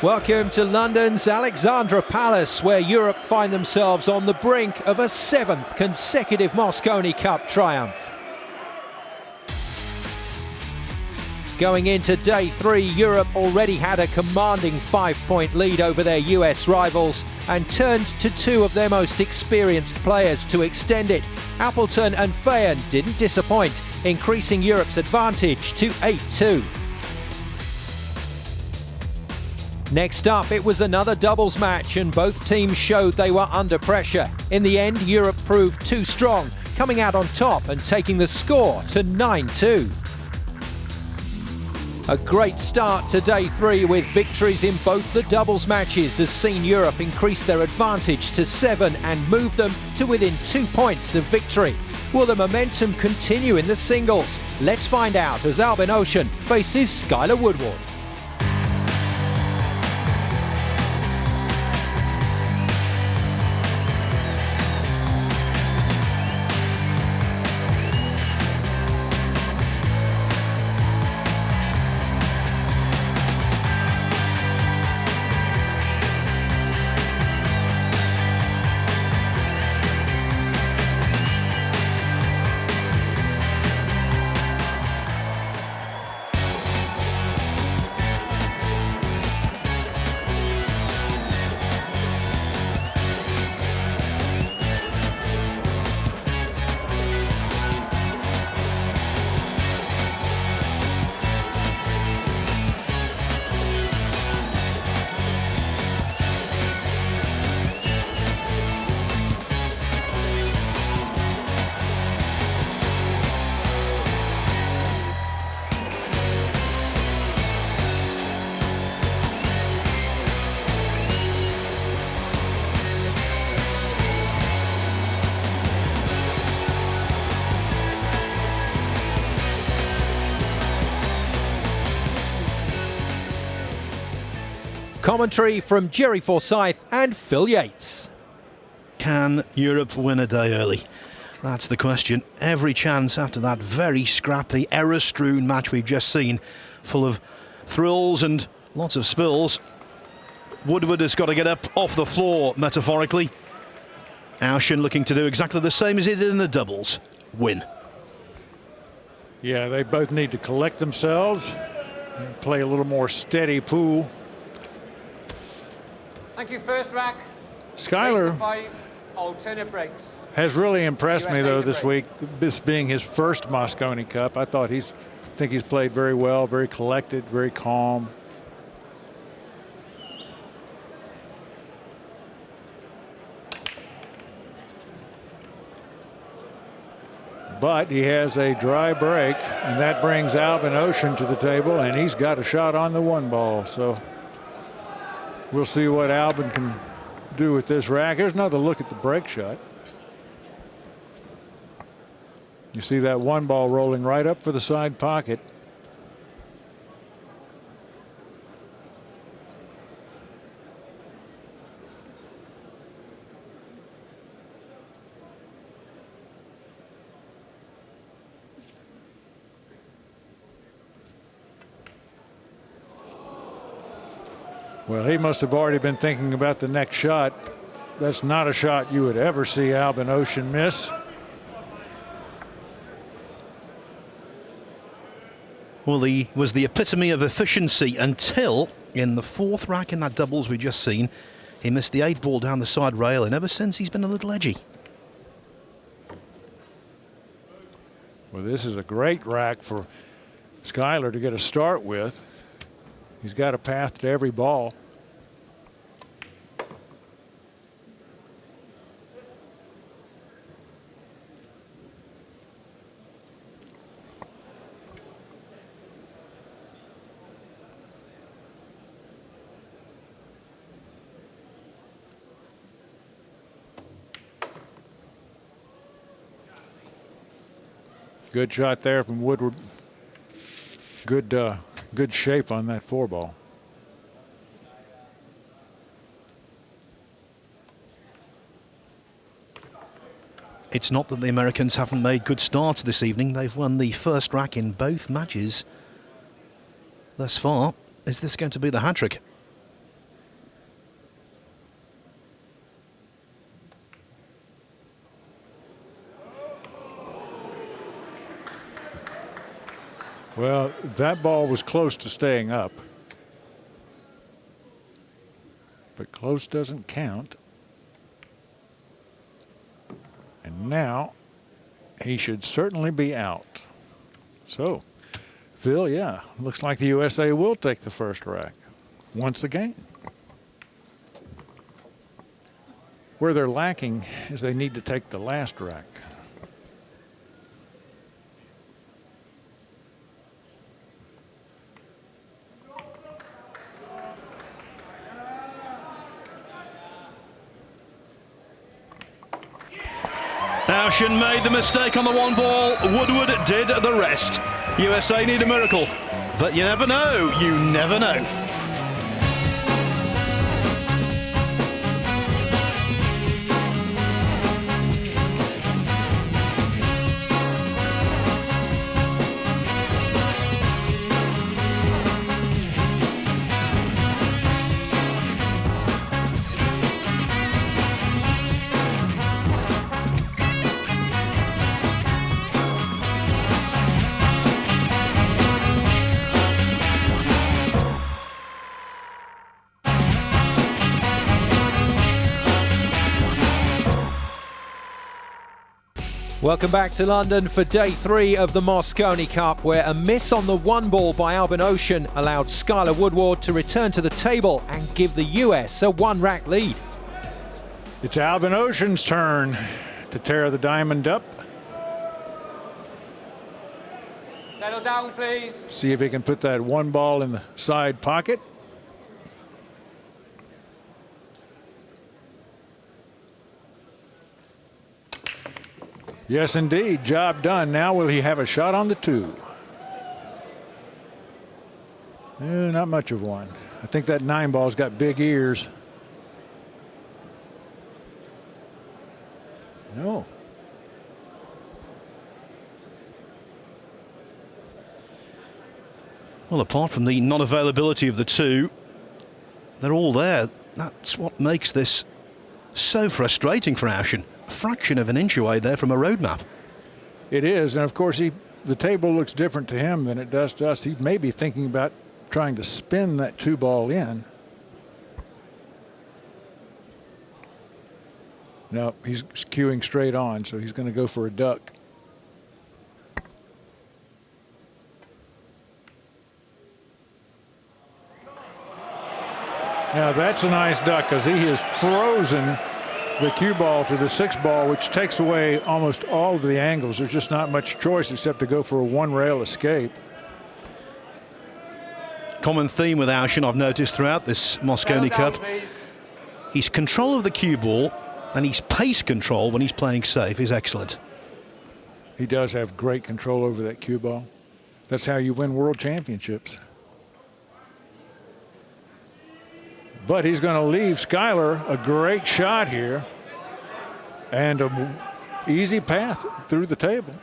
Welcome to London's Alexandra Palace, where Europe find themselves on the brink of a 7th consecutive Mosconi Cup triumph. Going into day 3, Europe already had a commanding 5-point lead over their US rivals and turned to 2 of their most experienced players to extend it. Appleton and Fayen didn't disappoint, increasing Europe's advantage to 8-2. Next up, it was another doubles match and both teams showed they were under pressure. In the end, Europe proved too strong, coming out on top and taking the score to 9-2. A great start to day 3 with victories in both the doubles matches has seen Europe increase their advantage to 7 and move them to within 2 points of victory. Will the momentum continue in the singles? Let's find out as Albin Ouschan faces Skyler Woodward. Commentary from Jerry Forsyth and Phil Yates. Can Europe win a day early? That's the question. Every chance after that very scrappy, error-strewn match we've just seen, full of thrills and lots of spills. Woodward has got to get up off the floor, metaphorically. Ouschan looking to do exactly the same as he did in the doubles. Win. Yeah, they both need to collect themselves and play a little more steady pool. Thank you, first rack. Skyler 5, alternate breaks. Has really impressed me USA though to this break. week, this being his first Mosconi Cup. I think he's played very well, very collected, very calm. But he has a dry break, and that brings Albin Ouschan to the table, and he's got a shot on the 1 ball. So we'll see what Albin can do with this rack. Here's another look at the break shot. You see that 1 ball rolling right up for the side pocket. Well, he must have already been thinking about the next shot. That's not a shot you would ever see Albin Ouschan miss. Well, he was the epitome of efficiency until in the 4th rack in that doubles we just seen, he missed the 8 ball down the side rail, and ever since he's been a little edgy. Well, this is a great rack for Skyler to get a start with. He's got a path to every ball. Good shot there from Woodward. Good shape on that 4 ball. It's not that the Americans haven't made good starts this evening. They've won the first rack in both matches thus far. Is this going to be the hat-trick? Well, that ball was close to staying up. But close doesn't count. And now he should certainly be out. So, Phil, yeah, looks like the USA will take the first rack once again. Where they're lacking is they need to take the last rack. Ouschan made the mistake on the one ball. Woodward did the rest. USA need a miracle. But you never know. You never know. Welcome back to London for day 3 of the Mosconi Cup, where a miss on the one ball by Albin Ouschan allowed Skyler Woodward to return to the table and give the US a one-rack lead. It's Albin Ouschan's turn to tear the diamond up. Settle down, please. See if he can put that one ball in the side pocket. Yes, indeed. Job done. Now will he have a shot on the 2? Not much of one. I think that 9 ball's got big ears. No. Well, apart from the non-availability of the 2, they're all there. That's what makes this so frustrating for Ouschan. A fraction of an inch away there from a road map. It is, and of course the table looks different to him than it does to us. He may be thinking about trying to spin that 2 ball in. No, he's cueing straight on, so he's going to go for a duck. Now that's a nice duck, because he has frozen the cue ball to the 6 ball, which takes away almost all of the angles. There's just not much choice except to go for a one-rail escape. Common theme with Ouschan I've noticed throughout this Mosconi Cup. His control of the cue ball and his pace control when he's playing safe is excellent. He does have great control over that cue ball. That's how you win world championships. But he's going to leave Skyler a great shot here and an easy path through the table.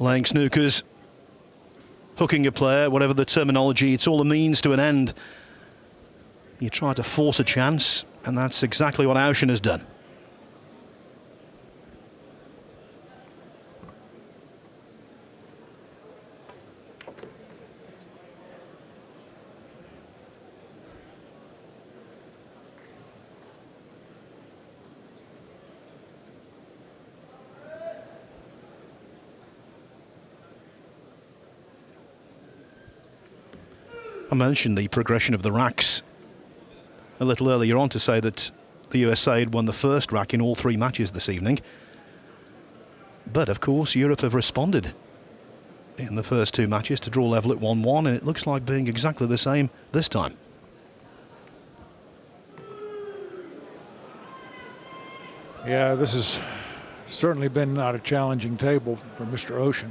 Laying snookers, hooking a player, whatever the terminology, it's all a means to an end. You try to force a chance, and that's exactly what Ouschan has done. I mentioned the progression of the racks a little earlier on to say that the USA had won the first rack in all 3 matches this evening. But of course Europe have responded in the first 2 matches to draw level at 1-1, and it looks like being exactly the same this time. Yeah, this has certainly been not a challenging table for Mr. Ouschan.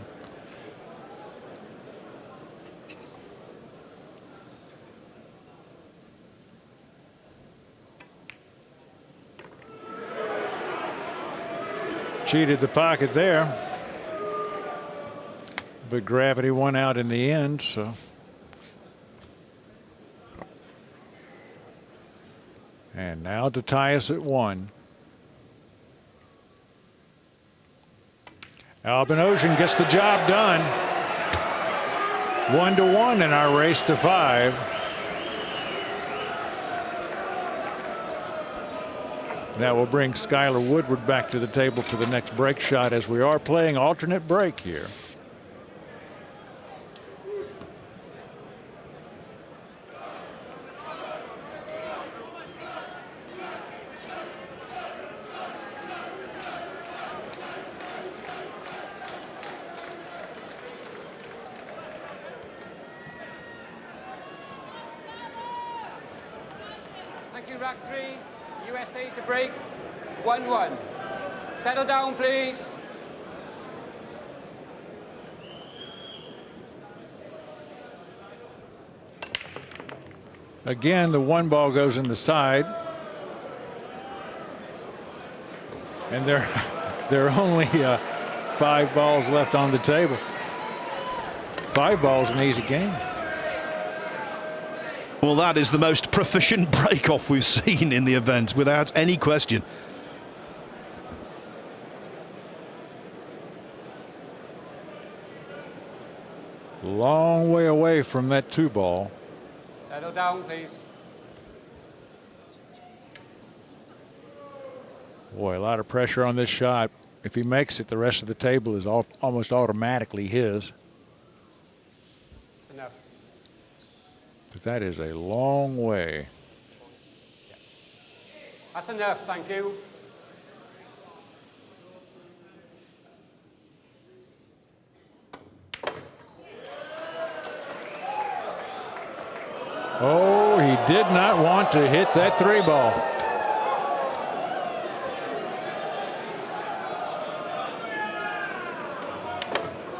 Cheated the pocket there, but gravity won out in the end, so. And now to tie us at 1. Albin Ouschan gets the job done. 1-1 in our race to 5. That will bring Skyler Woodward back to the table for the next break shot, as we are playing alternate break here. Thank you, rack 3. USA to break. 1-1. Settle down, please. Again, the 1 ball goes in the side. And there are only 5 balls left on the table. 5 balls, an easy game. Well, that is the most proficient break-off we've seen in the event, without any question. Long way away from that 2 ball. Settle down, please. Boy, a lot of pressure on this shot. If he makes it, the rest of the table is almost automatically his. That's enough. But that is a long way. That's enough, thank you. Oh, he did not want to hit that 3 ball.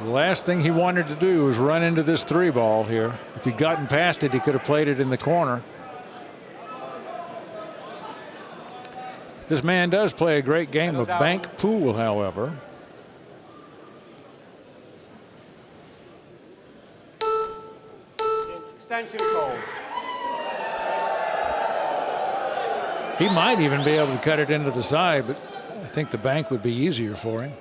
The last thing he wanted to do was run into this 3 ball here. If he'd gotten past it, he could have played it in the corner. This man does play a great game of bank pool, however. Extension call. He might even be able to cut it into the side, but I think the bank would be easier for him.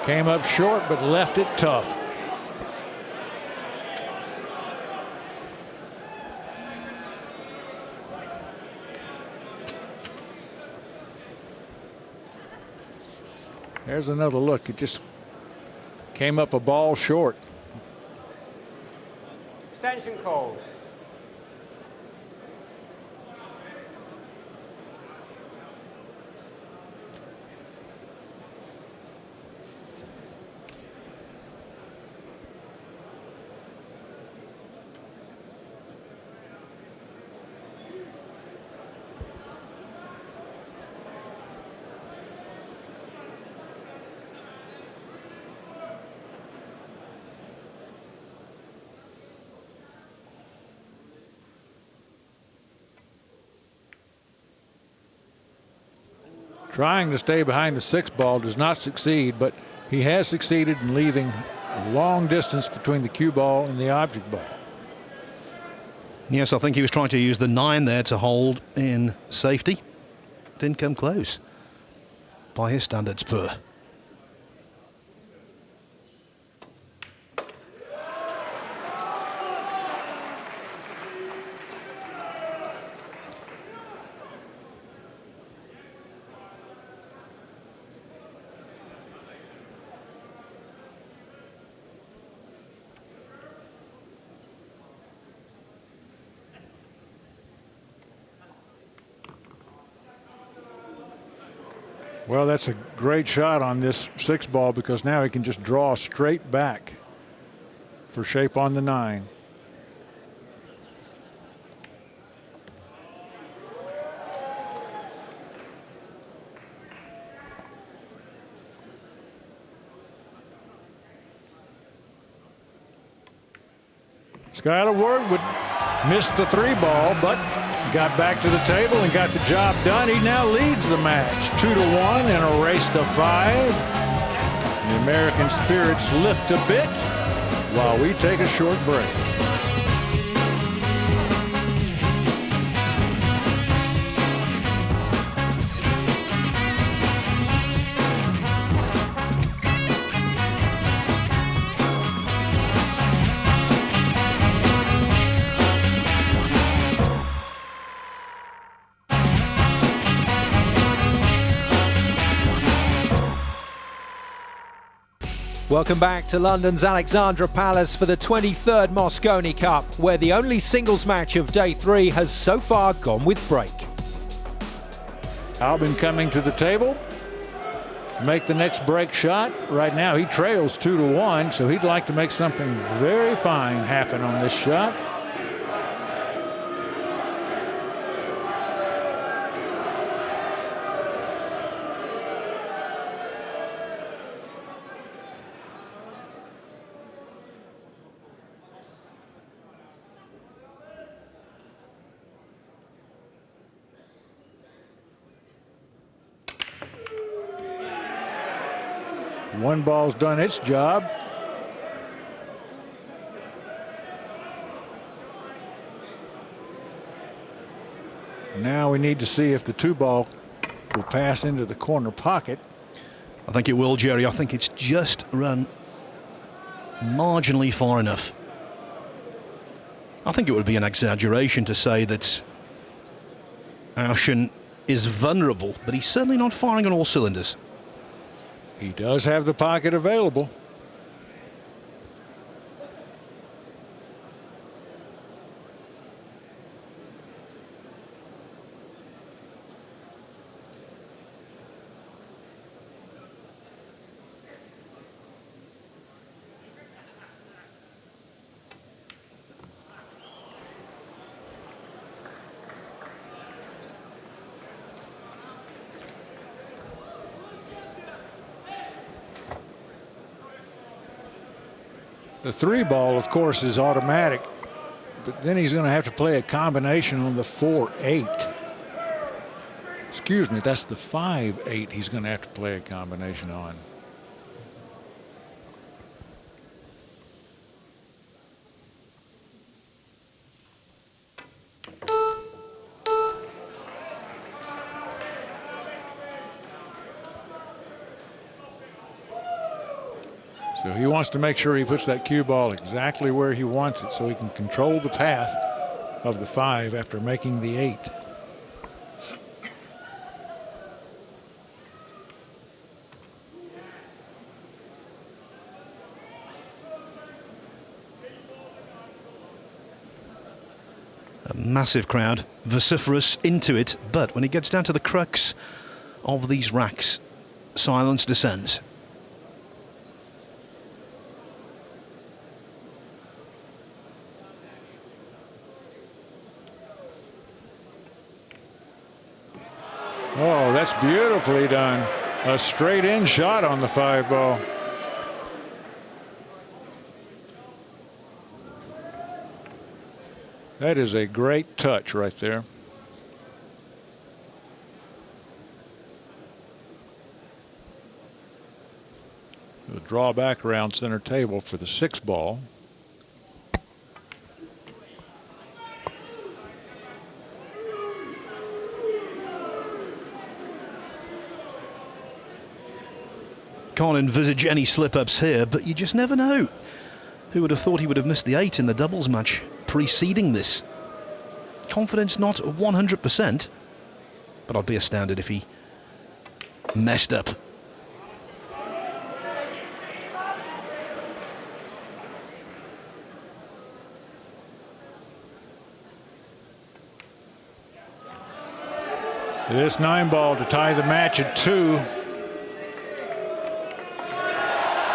Came up short, but left it tough. There's another look. It just came up a ball short. Extension call. Trying to stay behind the 6 ball does not succeed, but he has succeeded in leaving a long distance between the cue ball and the object ball. Yes, I think he was trying to use the 9 there to hold in safety. Didn't come close by his standards, per. Well, that's a great shot on this 6 ball, because now he can just draw straight back for shape on the 9. Skyler Woodward missed the 3 ball, but got back to the table and got the job done. He now leads the match 2-1 in a race to 5. The American spirits lift a bit while we take a short break. Welcome back to London's Alexandra Palace for the 23rd Mosconi Cup, where the only singles match of day 3 has so far gone with break. Albin coming to the table to make the next break shot. Right now he trails 2-1, so he'd like to make something very fine happen on this shot. One ball's done its job. Now we need to see if the 2 ball will pass into the corner pocket. I think it will, Jerry. I think it's just run marginally far enough. I think it would be an exaggeration to say that Ouschan is vulnerable, but he's certainly not firing on all cylinders. He does have the pocket available. The 3 ball, of course, is automatic, but then he's going to have to play a combination on the 4-8. Excuse me, that's the 5-8 he's going to have to play a combination on. So he wants to make sure he puts that cue ball exactly where he wants it so he can control the path of the 5 after making the 8. A massive crowd, vociferous, into it, but when it gets down to the crux of these racks, silence descends. Oh, that's beautifully done. A straight in shot on the 5 ball. That is a great touch right there. The draw back around center table for the 6 ball. Can't envisage any slip-ups here, but you just never know. Who would have thought he would have missed the 8 in the doubles match preceding this? Confidence not 100%, but I'd be astounded if he messed up. This 9 ball to tie the match at 2.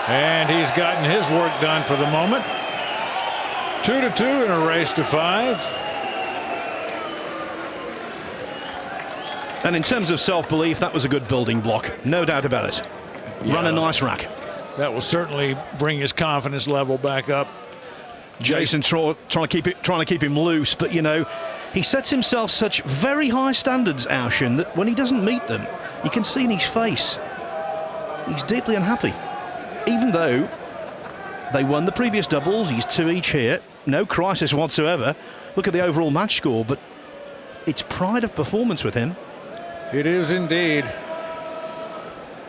And he's gotten his work done for the moment. 2-2 in a race to 5. And in terms of self-belief, that was a good building block, no doubt about it. Run a nice rack. That will certainly bring his confidence level back up. Jason trying to keep him loose, but you know, he sets himself such very high standards, Ouschan, that when he doesn't meet them, you can see in his face he's deeply unhappy. Even though they won the previous doubles, he's 2 each here, no crisis whatsoever. Look at the overall match score, but it's pride of performance with him. It is indeed.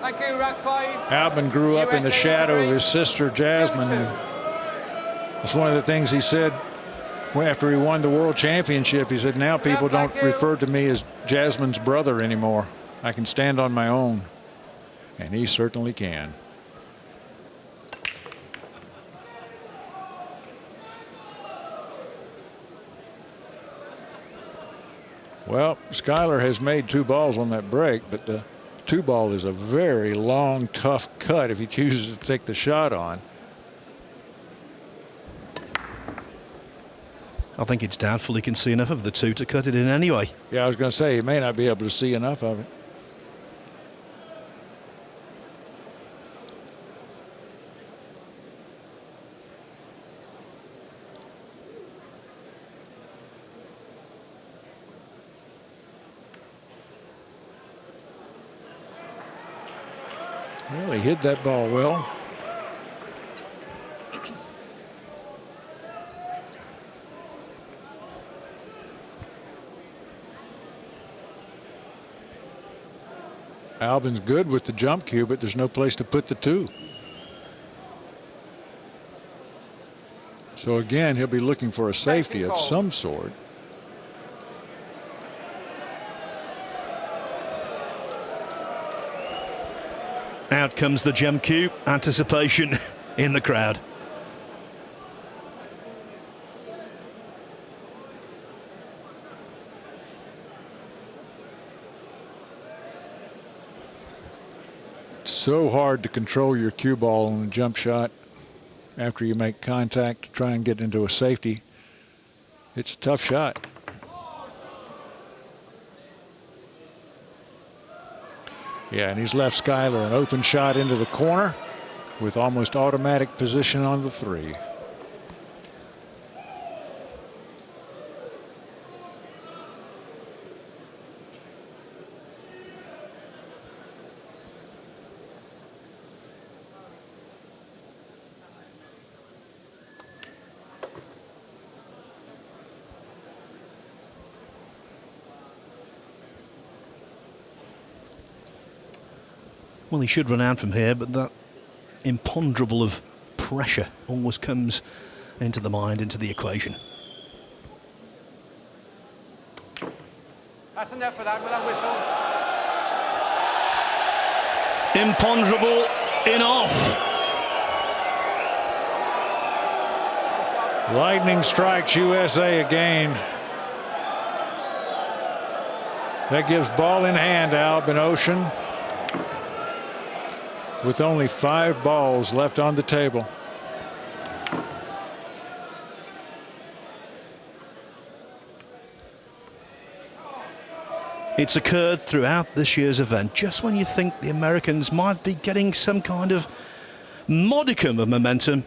Thank you, rack 5. Albin grew up in the shadow of his sister Jasmine. 2-2. It's one of the things he said after he won the world championship. He said, now people don't refer to me as Jasmine's brother anymore. I can stand on my own. And he certainly can. Well, Skyler has made 2 balls on that break, but the 2 ball is a very long, tough cut if he chooses to take the shot on. I think it's doubtful he can see enough of the 2 to cut it in anyway. Yeah, I was going to say he may not be able to see enough of it. Well, he hit that ball well. Albin's good with the jump cue, but there's no place to put the 2. So again, he'll be looking for a safety of some sort. Out comes the jump cue. Anticipation in the crowd. So hard to control your cue ball on a jump shot after you make contact to try and get into a safety. It's a tough shot. Yeah, and he's left Skyler an open shot into the corner with almost automatic position on the 3. Well, he should run out from here, but that imponderable of pressure always comes into the mind, into the equation. That's enough for that with that whistle. Imponderable in off. Lightning strikes USA again. That gives ball in hand to Albin Ouschan, with only 5 balls left on the table. It's occurred throughout this year's event. Just when you think the Americans might be getting some kind of modicum of momentum,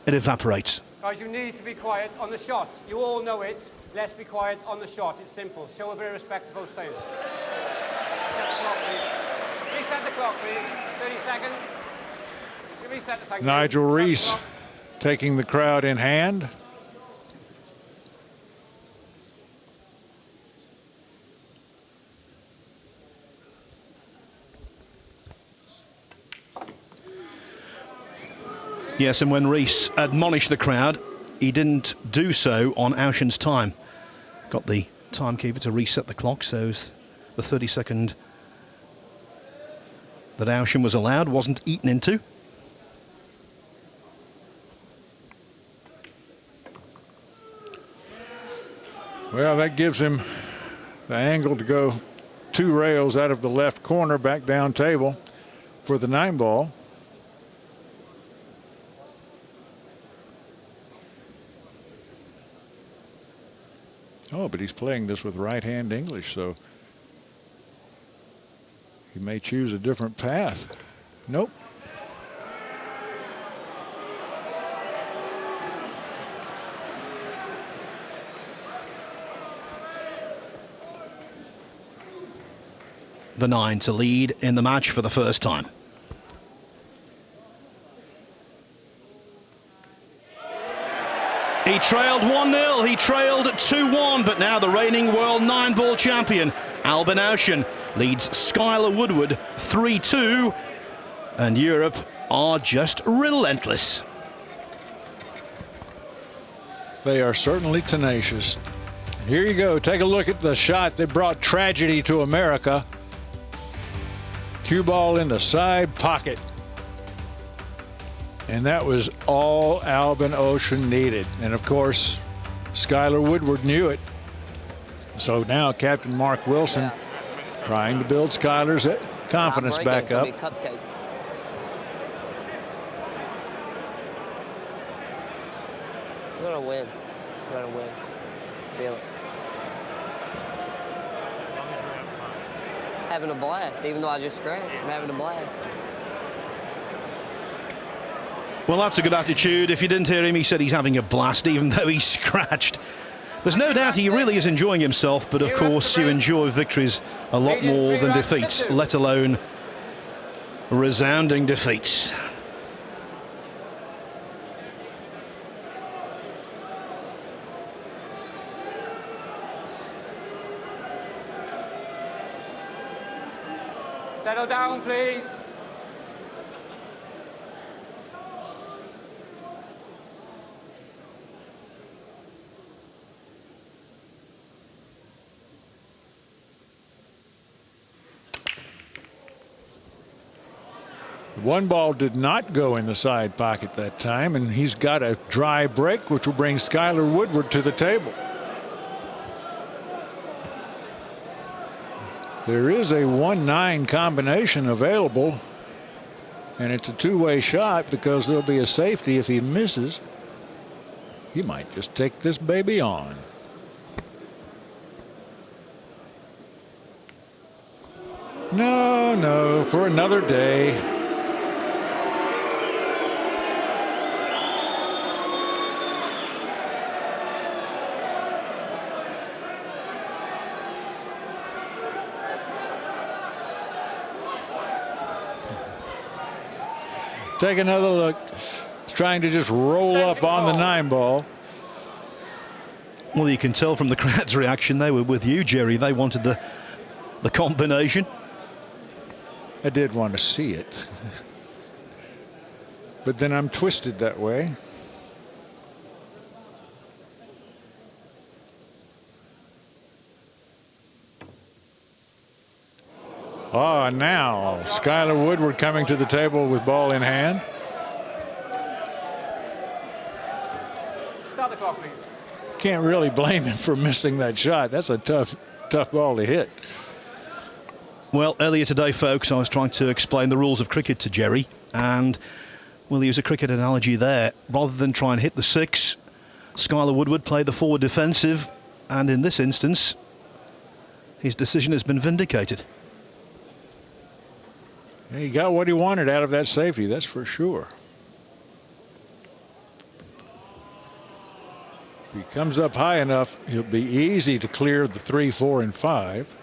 it evaporates. Guys, you need to be quiet on the shot. You all know it. Let's be quiet on the shot. It's simple. Show a bit of respect to both players. Reset the clock, please. 30 seconds. Reset the clock. Nigel Reese taking the crowd in hand. Yes, and when Reese admonished the crowd, he didn't do so on Ouschan's time. Got the timekeeper to reset the clock, so the 30-second that Ouschan was allowed wasn't eaten into. Well, that gives him the angle to go 2 rails out of the left corner back down table for the 9 ball. Oh, but he's playing this with right-hand English, so he may choose a different path. Nope. The 9 to lead in the match for the first time. He trailed 1-0, he trailed 2-1, but now the reigning world 9-ball champion, Albin Ouschan, leads Skyler Woodward 3-2, and Europe are just relentless. They are certainly tenacious. Here you go. Take a look at the shot that brought tragedy to America. Cue ball in the side pocket. And that was all Albin Ouschan needed. And of course, Skyler Woodward knew it. So now Captain Mark Wilson trying to build Skyler's confidence back up. We're gonna win. We're gonna win. Feel it. Having a blast, even though I just scratched. I'm having a blast. Well, that's a good attitude. If you didn't hear him, he said he's having a blast, even though he's scratched. There's no doubt he really is enjoying himself, but of course you enjoy victories a lot more than defeats, let alone resounding defeats. Settle down, please. One ball did not go in the side pocket that time, and he's got a dry break, which will bring Skyler Woodward to the table. There is a 1-9 combination available, and it's a two-way shot because there'll be a safety if he misses. He might just take this baby on. No, for another day. Take another look. He's trying to just roll up on the 9-ball. Well, you can tell from the crowd's reaction, they were with you, Jerry. They wanted the combination. I did want to see it. But then I'm twisted that way. Oh, now Skyler Woodward coming to the table with ball in hand. Start the clock, please. Can't really blame him for missing that shot. That's a tough ball to hit. Well, earlier today, folks, I was trying to explain the rules of cricket to Jerry, and we'll use a cricket analogy there. Rather than try and hit the 6, Skyler Woodward played the forward defensive, and in this instance, his decision has been vindicated. He got what he wanted out of that safety, that's for sure. If he comes up high enough, he'll be easy to clear the 3, 4, and 5.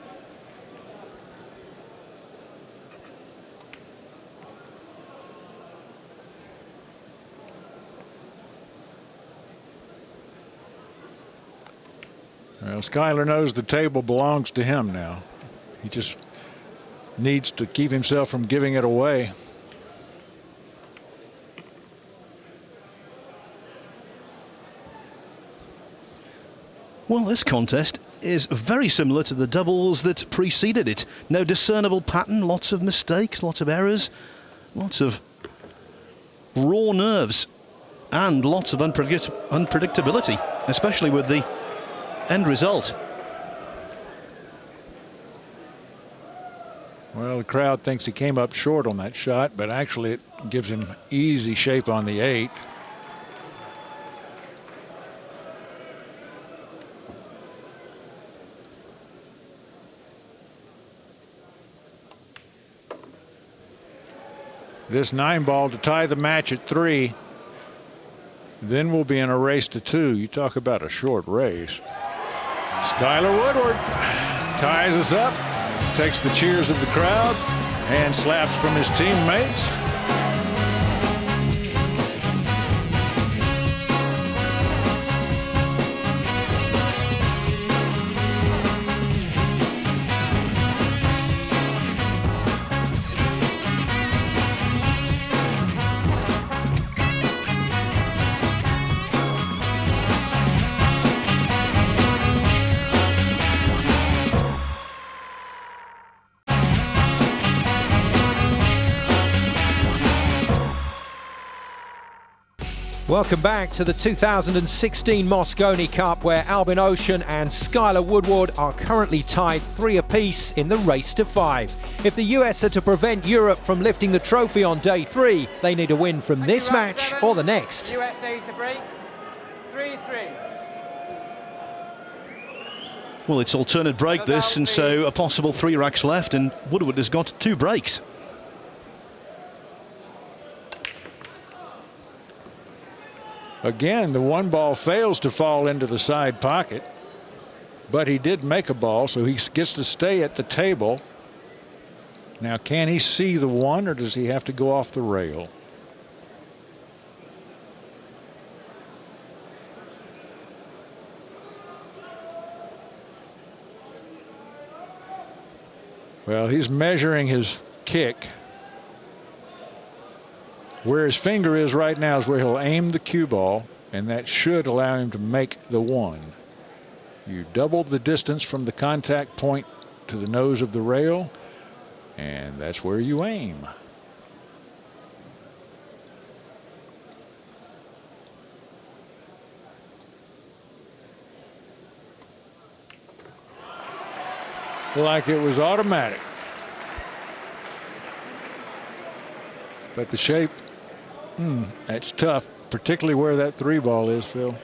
Well, Skyler knows the table belongs to him now. He just needs to keep himself from giving it away. Well, this contest is very similar to the doubles that preceded it. No discernible pattern, lots of mistakes, lots of errors, lots of raw nerves, and lots of unpredictability, especially with the end result. Well, the crowd thinks he came up short on that shot, but actually it gives him easy shape on the 8. this 9-ball to tie the match at 3. Then we'll be in a race to 2. You talk about a short race. Skyler Woodward ties us up, takes the cheers of the crowd, hand slaps from his teammates. Welcome back to the 2016 Mosconi Cup, where Albin Ouschan and Skyler Woodward are currently tied 3 apiece in the race to 5. If the US are to prevent Europe from lifting the trophy on day 3, they need a win from this match or the next. USA to break. 3-3. Well, it's alternate break this, and so a possible 3 racks left, and Woodward has got 2 breaks. Again, the 1 ball fails to fall into the side pocket, but he did make a ball, so he gets to stay at the table. Now, can he see the 1, or does he have to go off the rail? Well, he's measuring his kick. Where his finger is right now is where he'll aim the cue ball, and that should allow him to make the 1. You double the distance from the contact point to the nose of the rail, and that's where you aim. Like it was automatic. But the shape, that's tough, particularly where that 3 ball is, Phil.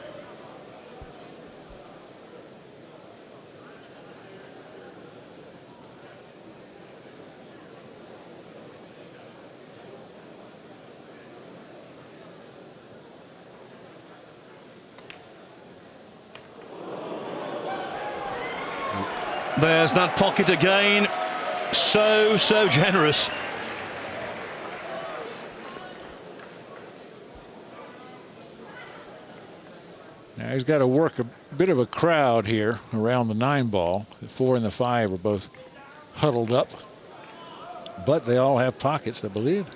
There's that pocket again. So generous. Now he's got to work a bit of a crowd here around the 9 ball. The 4 and the 5 are both huddled up, but they all have pockets, I believe.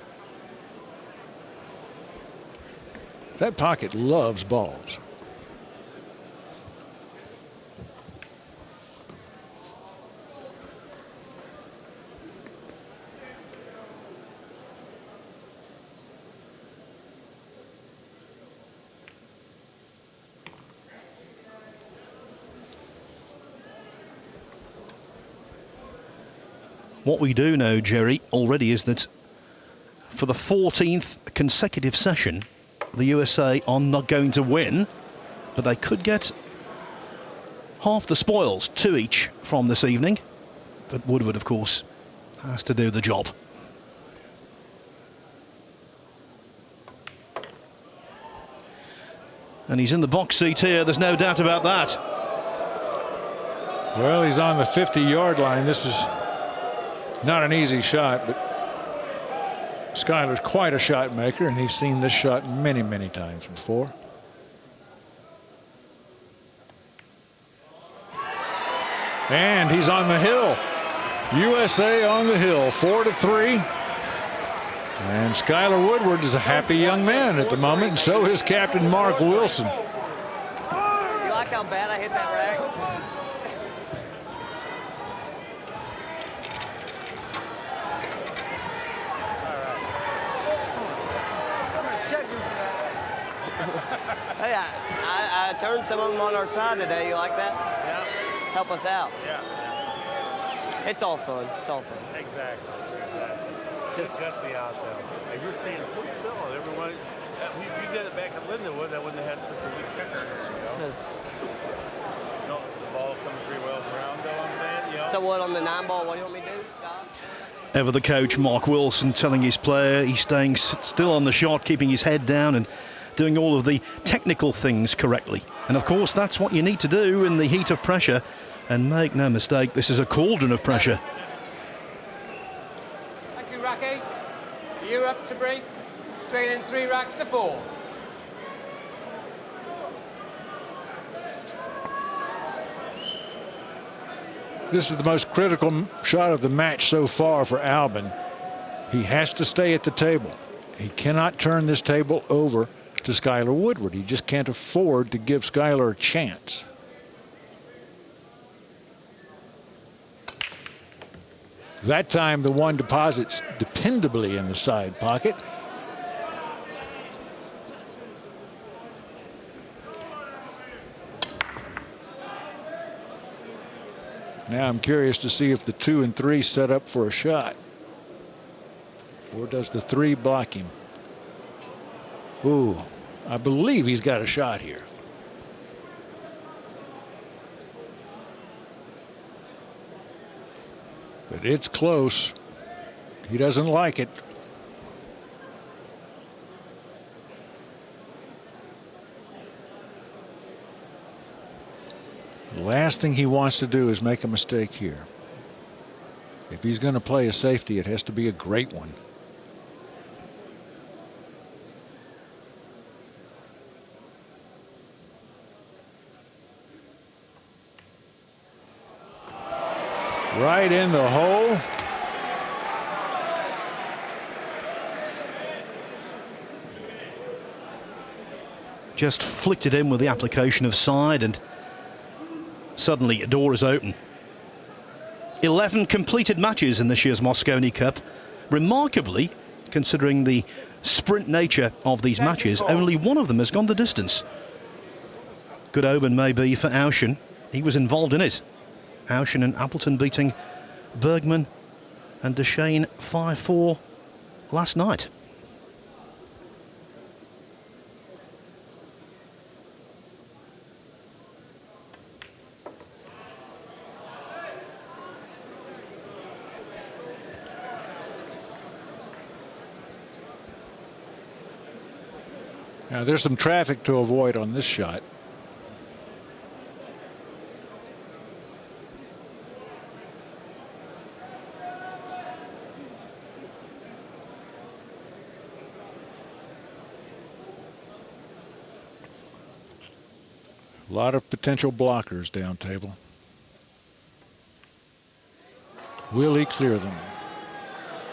That pocket loves balls. What we do know, Jerry, already is that for the 14th consecutive session, the USA are not going to win, but they could get half the spoils, 2 each from this evening. But Woodward, of course, has to do the job. And he's in the box seat here, there's no doubt about that. Well, he's on the 50-yard line. This is not an easy shot, but Skyler's quite a shot maker, and he's seen this shot many, many times before. And he's on the hill. USA on the hill, 4-3. And Skyler Woodward is a happy young man at the moment, and so is Captain Mark Wilson. You like how bad I hit that rack? Hey, I turned some of them on our side today. You like that? Yeah. Help us out. Yeah. It's all fun. It's all fun. Exactly. Just gutsy out there. And you're staying so still. Everybody, if you did it back in Lindenwood, that wouldn't have had such a weak kicker. The ball coming 3 wells around, though, I'm saying. You know? So what on the 9 ball? What do you want me to do, Scott? Ever the coach, Mark Wilson, telling his player he's staying still on the shot, keeping his head down and doing all of the technical things correctly. And of course, that's what you need to do in the heat of pressure. And make no mistake, this is a cauldron of pressure. Thank you, rack 8. Europe to break, trailing 3 racks to 4. This is the most critical shot of the match so far for Albin. He has to stay at the table. He cannot turn this table over to Skyler Woodward. He just can't afford to give Skyler a chance. That time the one deposits dependably in the side pocket. Now I'm curious to see if the 2 and 3 set up for a shot. Or does the 3 block him? Ooh, I believe he's got a shot here. But it's close. He doesn't like it. The last thing he wants to do is make a mistake here. If he's going to play a safety, it has to be a great one. Right in the hole. Just flicked it in with the application of side, and suddenly a door is open. 11 completed matches in this year's Mosconi Cup. Remarkably, considering the sprint nature of these matches, only one of them has gone the distance. Good omen maybe for Ouschan. He was involved in it. Ouschan and Appleton beating Bergman and Duchesne 5-4 last night. Now there's some traffic to avoid on this shot. A lot of potential blockers down table. Will he clear them?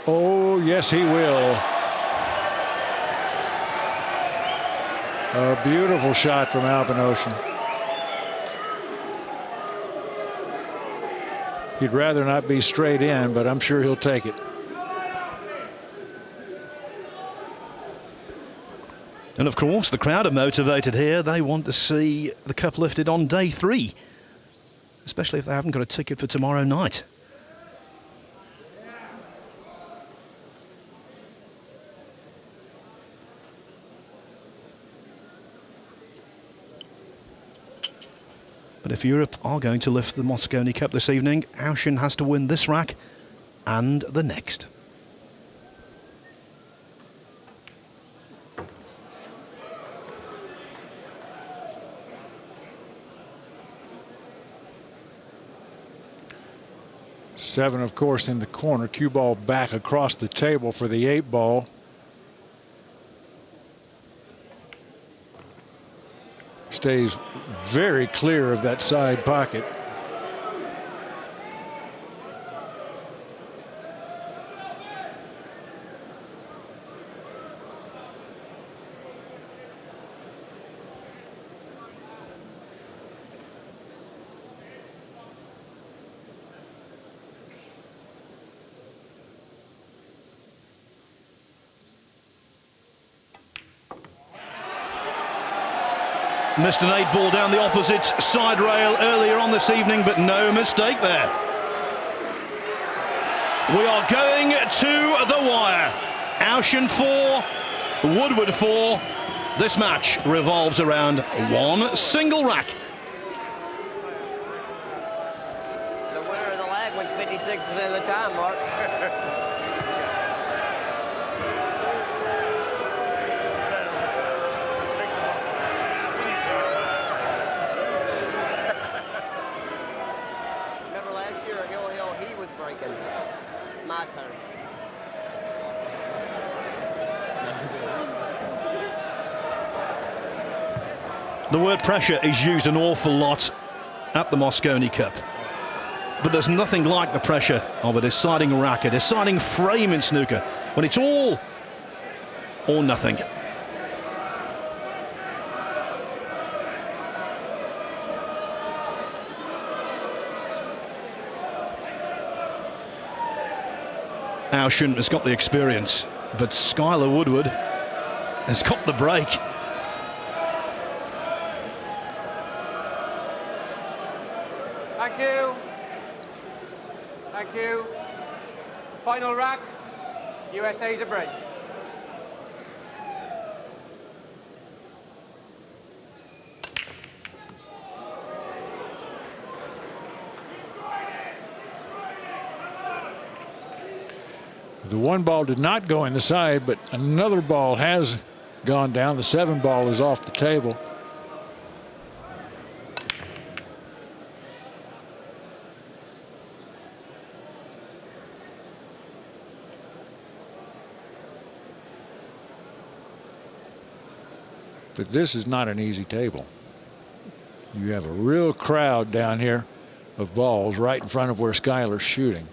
Oh, yes, he will. A beautiful shot from Albin Ouschan. He'd rather not be straight in, but I'm sure he'll take it. And of course, the crowd are motivated here. They want to see the cup lifted on day 3, especially if they haven't got a ticket for tomorrow night. But if Europe are going to lift the Mosconi Cup this evening, Ouschan has to win this rack and the next. Seven, of course, in the corner. Cue ball back across the table for the 8 ball. Stays very clear of that side pocket. Missed an 8 ball down the opposite side rail earlier on this evening, but no mistake there. We are going to the wire. Ouschan 4, Woodward 4. This match revolves around one single rack. The winner of the lag wins 56% of the time, Mark. The word pressure is used an awful lot at the Mosconi Cup. But there's nothing like the pressure of a deciding rack, a deciding frame in snooker, when it's all or nothing. Ouschan has got the experience, but Skyler Woodward has got the break. Thank you. Thank you. Final rack, USA to break. The 1 ball did not go in the side, but another ball has gone down. The 7 ball is off the table. But this is not an easy table. You have a real crowd down here of balls right in front of where Skyler's shooting.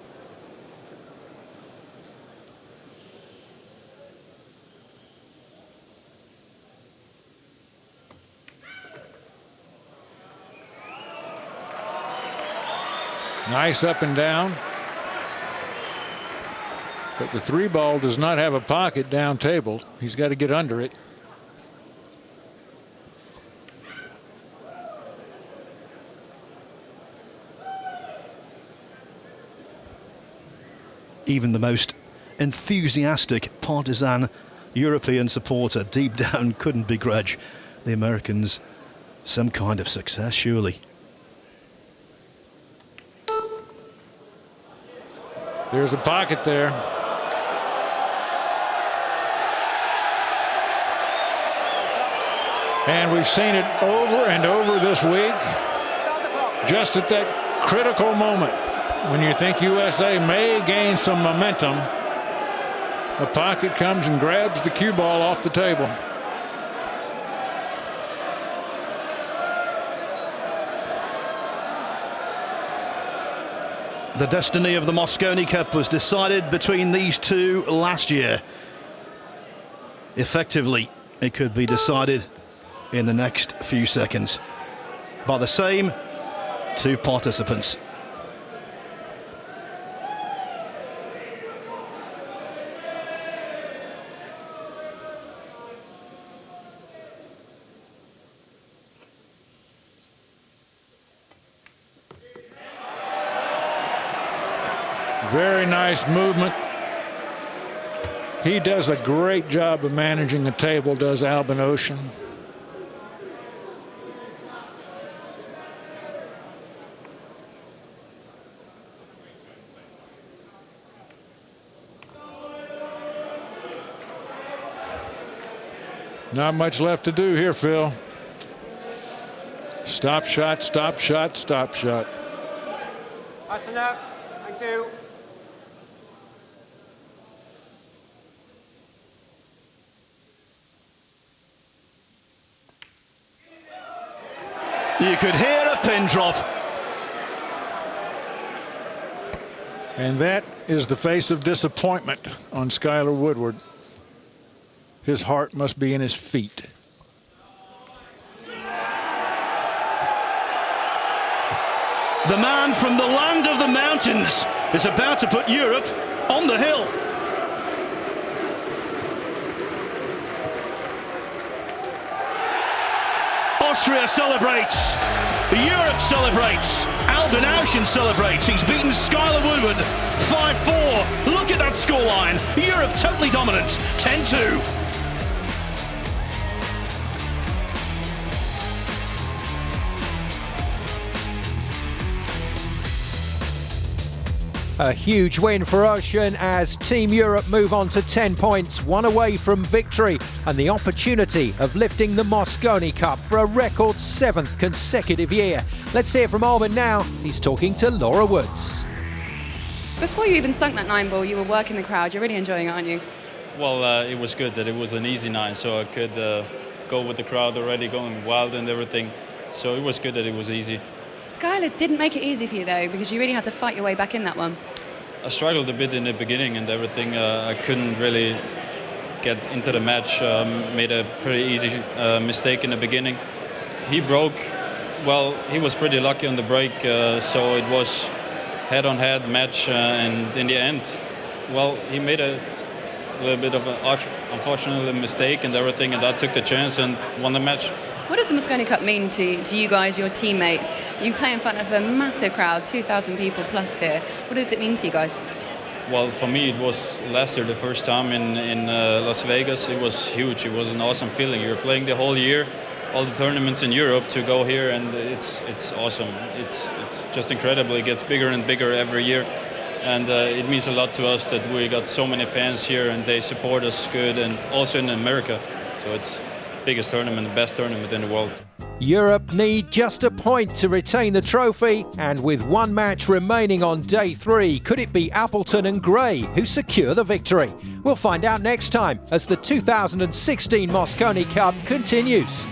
Nice up and down. But the 3 ball does not have a pocket down table. He's got to get under it. Even the most enthusiastic partisan European supporter deep down couldn't begrudge the Americans some kind of success, surely. There's a pocket there. And we've seen it over and over this week. Just at that critical moment when you think USA may gain some momentum, a pocket comes and grabs the cue ball off the table. The destiny of the Mosconi Cup was decided between these two last year. Effectively, it could be decided in the next few seconds by the same 2 participants. Very nice movement. He does a great job of managing the table, does Albin Ouschan. Not much left to do here, Phil. Stop shot, stop shot, stop shot. That's enough. Thank you. You could hear a pin drop. And that is the face of disappointment on Skyler Woodward. His heart must be in his feet. The man from the land of the mountains is about to put Europe on the hill. Austria celebrates. Europe celebrates. Albin Ouschan celebrates. He's beaten Skyler Woodward 5-4. Look at that scoreline. Europe totally dominant. 10-2. A huge win for Ouschan as Team Europe move on to 10 points, 1 away from victory and the opportunity of lifting the Mosconi Cup for a record 7th consecutive year. Let's hear from Albin now. He's talking to Laura Woods. Before you even sunk that 9 ball, you were working the crowd. You're really enjoying it, aren't you? Well, it was good that it was an easy 9, so I could go with the crowd already, going wild and everything. So it was good that it was easy. Skyler didn't make it easy for you though, because you really had to fight your way back in that one. I struggled a bit in the beginning and everything. I couldn't really get into the match. Made a pretty easy mistake in the beginning. He broke. Well, he was pretty lucky on the break, so it was head-on-head match, and in the end, well, he made a little bit of an unfortunate mistake and everything, and I took the chance and won the match. What does the Mosconi Cup mean to you guys, your teammates? You play in front of a massive crowd, 2,000 people plus here. What does it mean to you guys? Well, for me, it was last year the first time in Las Vegas. It was huge. It was an awesome feeling. You're playing the whole year, all the tournaments in Europe, to go here, and it's awesome. It's just incredible. It gets bigger and bigger every year, and it means a lot to us that we got so many fans here and they support us good, and also in America. So it's the biggest tournament, the best tournament in the world. Europe need just a point to retain the trophy, and with one match remaining on day 3, could it be Appleton and Gray who secure the victory? We'll find out next time as the 2016 Mosconi Cup continues.